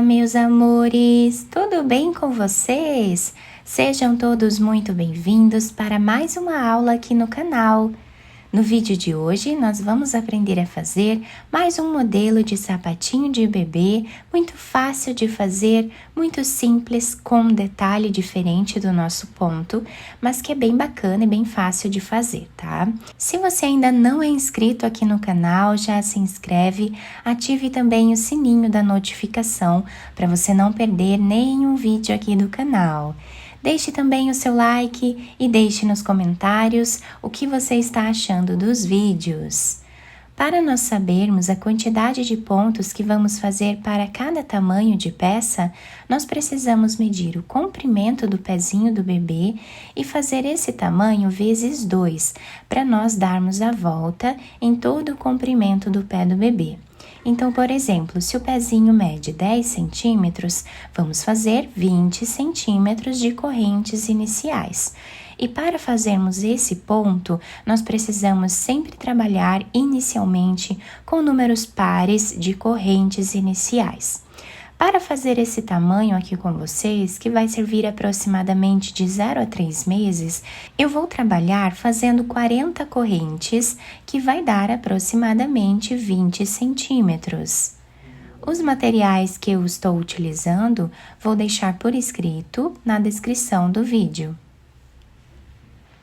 meus amores! Tudo bem com vocês? Sejam todos muito bem-vindos para mais uma aula aqui no canal. No vídeo de hoje, nós vamos aprender a fazer mais um modelo de sapatinho de bebê, muito fácil de fazer, muito simples, com um detalhe diferente do nosso ponto, mas que é bem bacana e bem fácil de fazer, tá? Se você ainda não é inscrito aqui no canal, já se inscreve, ative também o sininho da notificação para você não perder nenhum vídeo aqui do canal. Deixe também o seu like e deixe nos comentários o que você está achando dos vídeos. Para nós sabermos a quantidade de pontos que vamos fazer para cada tamanho de peça, nós precisamos medir o comprimento do pezinho do bebê e fazer esse tamanho vezes 2, para nós darmos a volta em todo o comprimento do pé do bebê. Então, por exemplo, se o pezinho mede 10 centímetros, vamos fazer 20 centímetros de correntes iniciais. E para fazermos esse ponto, nós precisamos sempre trabalhar inicialmente com números pares de correntes iniciais. Para fazer esse tamanho aqui com vocês, que vai servir aproximadamente de 0 a 3 meses, eu vou trabalhar fazendo 40 correntes, que vai dar aproximadamente 20 centímetros. Os materiais que eu estou utilizando, vou deixar por escrito na descrição do vídeo.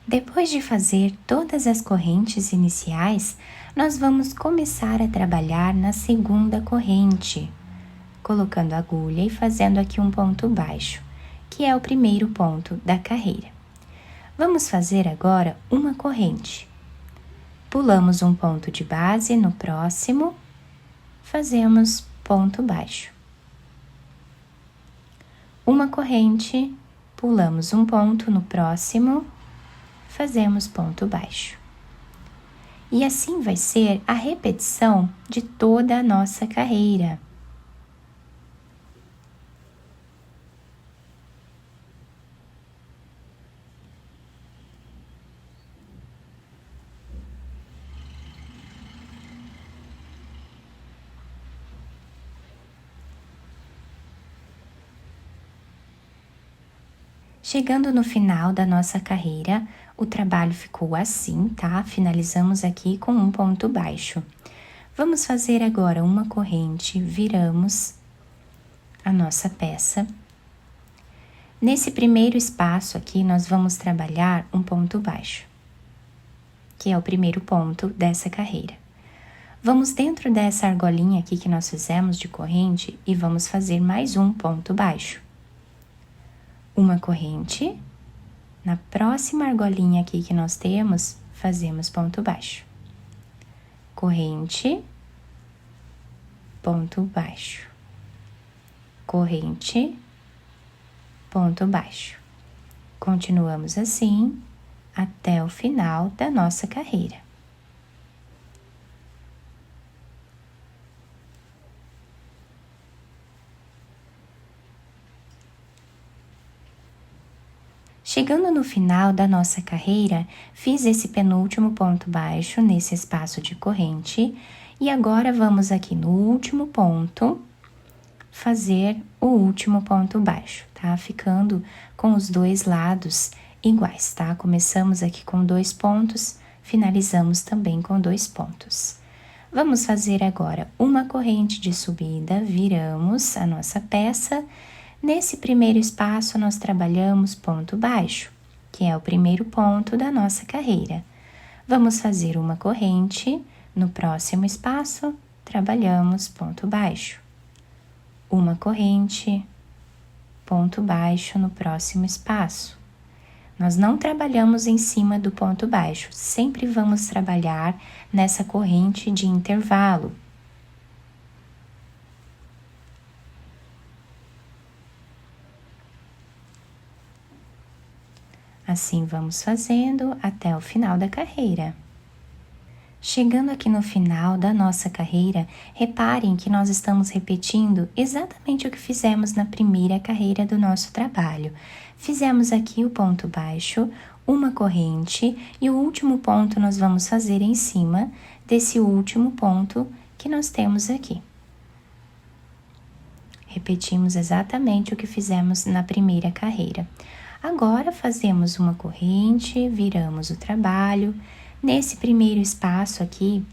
Depois de fazer todas as correntes iniciais, nós vamos começar a trabalhar na segunda corrente, colocando a agulha e fazendo aqui um ponto baixo, que é o primeiro ponto da carreira. Vamos fazer agora uma corrente. Pulamos um ponto de base, no próximo, fazemos ponto baixo. Uma corrente, pulamos um ponto no próximo, fazemos ponto baixo. E assim vai ser a repetição de toda a nossa carreira. Chegando no final da nossa carreira, o trabalho ficou assim, tá? Finalizamos aqui com um ponto baixo. Vamos fazer agora uma corrente, viramos a nossa peça. Nesse primeiro espaço aqui, nós vamos trabalhar um ponto baixo, que é o primeiro ponto dessa carreira. Vamos dentro dessa argolinha aqui que nós fizemos de corrente e vamos fazer mais um ponto baixo. Uma corrente, na próxima argolinha aqui que nós temos, fazemos ponto baixo. Corrente, ponto baixo. Corrente, ponto baixo. Continuamos assim até o final da nossa carreira. Chegando no final da nossa carreira, fiz esse penúltimo ponto baixo nesse espaço de corrente e agora vamos aqui no último ponto fazer o último ponto baixo, tá? Ficando com os dois lados iguais, tá? Começamos aqui com 2 pontos, finalizamos também com 2 pontos. Vamos fazer agora uma corrente de subida, viramos a nossa peça. Nesse primeiro espaço, nós trabalhamos ponto baixo, que é o primeiro ponto da nossa carreira. Vamos fazer uma corrente, no próximo espaço, trabalhamos ponto baixo. Uma corrente, ponto baixo no próximo espaço. Nós não trabalhamos em cima do ponto baixo, sempre vamos trabalhar nessa corrente de intervalo. Assim vamos fazendo até o final da carreira. Chegando aqui no final da nossa carreira, reparem que nós estamos repetindo exatamente o que fizemos na primeira carreira do nosso trabalho. Fizemos aqui o ponto baixo, uma corrente e o último ponto nós vamos fazer em cima desse último ponto que nós temos aqui. Repetimos exatamente o que fizemos na primeira carreira. Agora, fazemos uma corrente, viramos o trabalho. Nesse primeiro espaço aqui,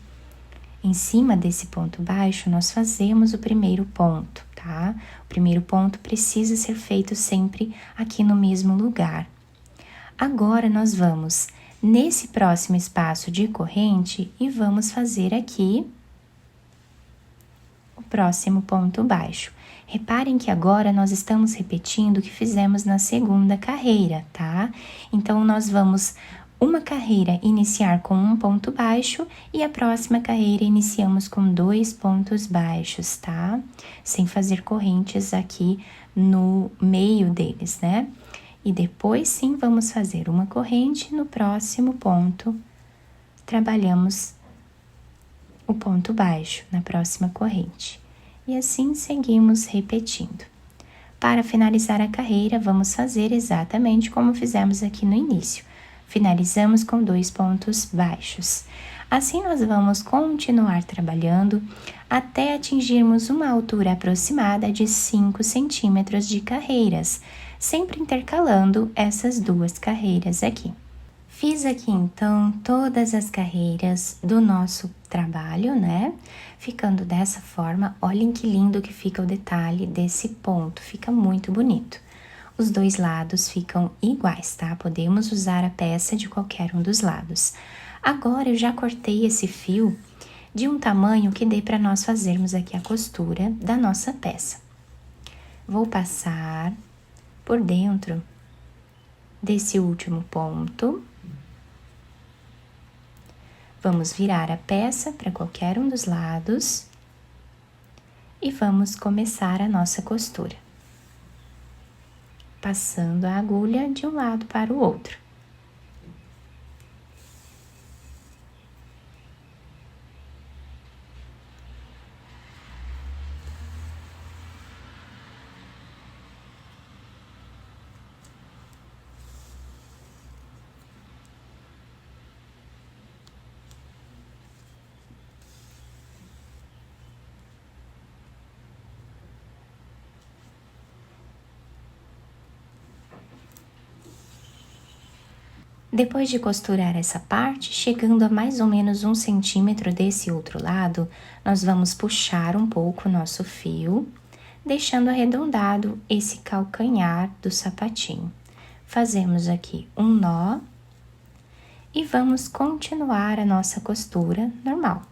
em cima desse ponto baixo, nós fazemos o primeiro ponto, tá? O primeiro ponto precisa ser feito sempre aqui no mesmo lugar. Agora, nós vamos nesse próximo espaço de corrente e vamos fazer aqui o próximo ponto baixo. Reparem que agora nós estamos repetindo o que fizemos na segunda carreira, tá? Então, nós vamos uma carreira iniciar com um ponto baixo e a próxima carreira iniciamos com 2 pontos baixos, tá? Sem fazer correntes aqui no meio deles, né? E depois sim vamos fazer uma corrente no próximo ponto, trabalhamos o ponto baixo na próxima corrente. E assim seguimos repetindo. Para finalizar a carreira, vamos fazer exatamente como fizemos aqui no início. Finalizamos com 2 pontos baixos. Assim, nós vamos continuar trabalhando até atingirmos uma altura aproximada de 5 centímetros de carreiras, sempre intercalando essas 2 carreiras aqui. Fiz aqui, então, todas as carreiras do nosso trabalho, né? Ficando dessa forma, olhem que lindo que fica o detalhe desse ponto, fica muito bonito. Os 2 lados ficam iguais, tá? Podemos usar a peça de qualquer um dos lados. Agora, eu já cortei esse fio de um tamanho que dê para nós fazermos aqui a costura da nossa peça. Vou passar por dentro desse último ponto. Vamos virar a peça para qualquer um dos lados e vamos começar a nossa costura, passando a agulha de um lado para o outro. Depois de costurar essa parte, chegando a mais ou menos 1 centímetro desse outro lado, nós vamos puxar um pouco o nosso fio, deixando arredondado esse calcanhar do sapatinho. Fazemos aqui um nó e vamos continuar a nossa costura normal.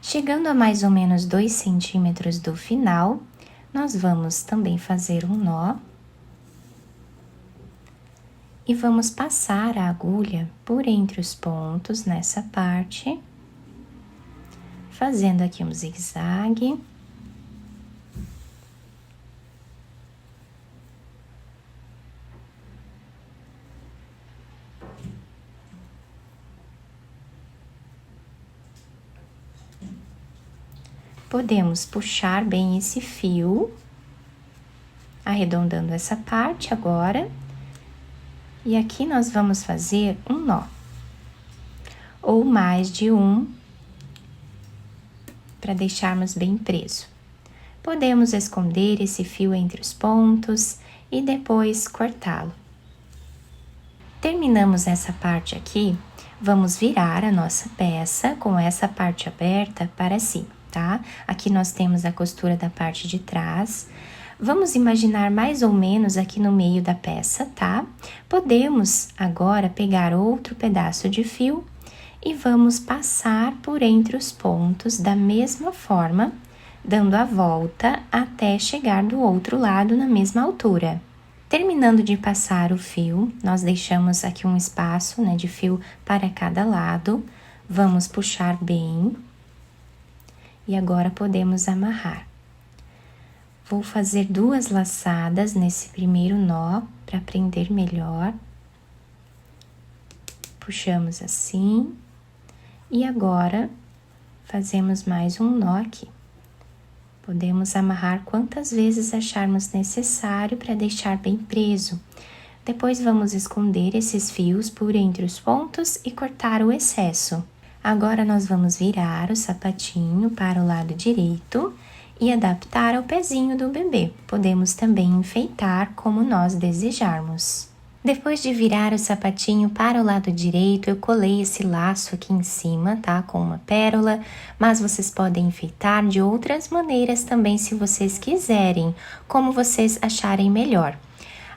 Chegando a mais ou menos 2 centímetros do final, nós vamos também fazer um nó e vamos passar a agulha por entre os pontos nessa parte, fazendo aqui um zigue-zague. Podemos puxar bem esse fio, arredondando essa parte agora. E aqui nós vamos fazer um nó, ou mais de um, para deixarmos bem preso. Podemos esconder esse fio entre os pontos e depois cortá-lo. Terminamos essa parte aqui, vamos virar a nossa peça com essa parte aberta para cima. Tá? Aqui nós temos a costura da parte de trás. Vamos imaginar mais ou menos aqui no meio da peça, tá? Podemos agora pegar outro pedaço de fio e vamos passar por entre os pontos da mesma forma, dando a volta até chegar do outro lado na mesma altura. Terminando de passar o fio, nós deixamos aqui um espaço, né, de fio para cada lado. Vamos puxar bem. E agora podemos amarrar. Vou fazer 2 laçadas nesse primeiro nó para prender melhor. Puxamos assim. E agora fazemos mais um nó aqui. Podemos amarrar quantas vezes acharmos necessário para deixar bem preso. Depois vamos esconder esses fios por entre os pontos e cortar o excesso. Agora nós vamos virar o sapatinho para o lado direito e adaptar ao pezinho do bebê. Podemos também enfeitar como nós desejarmos. Depois de virar o sapatinho para o lado direito, eu colei esse laço aqui em cima, tá? Com uma pérola, mas vocês podem enfeitar de outras maneiras também se vocês quiserem, como vocês acharem melhor.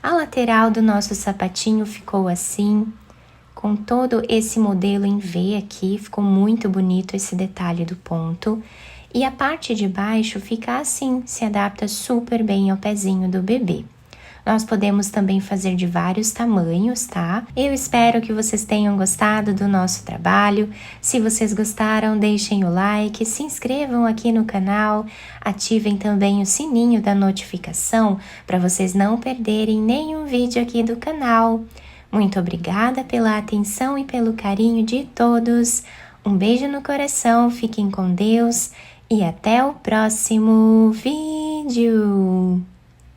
A lateral do nosso sapatinho ficou assim, com todo esse modelo em V aqui, ficou muito bonito esse detalhe do ponto. E a parte de baixo fica assim, se adapta super bem ao pezinho do bebê. Nós podemos também fazer de vários tamanhos, tá? Eu espero que vocês tenham gostado do nosso trabalho. Se vocês gostaram, deixem o like, se inscrevam aqui no canal, ativem também o sininho da notificação para vocês não perderem nenhum vídeo aqui do canal. Muito obrigada pela atenção e pelo carinho de todos. Um beijo no coração, fiquem com Deus e até o próximo vídeo!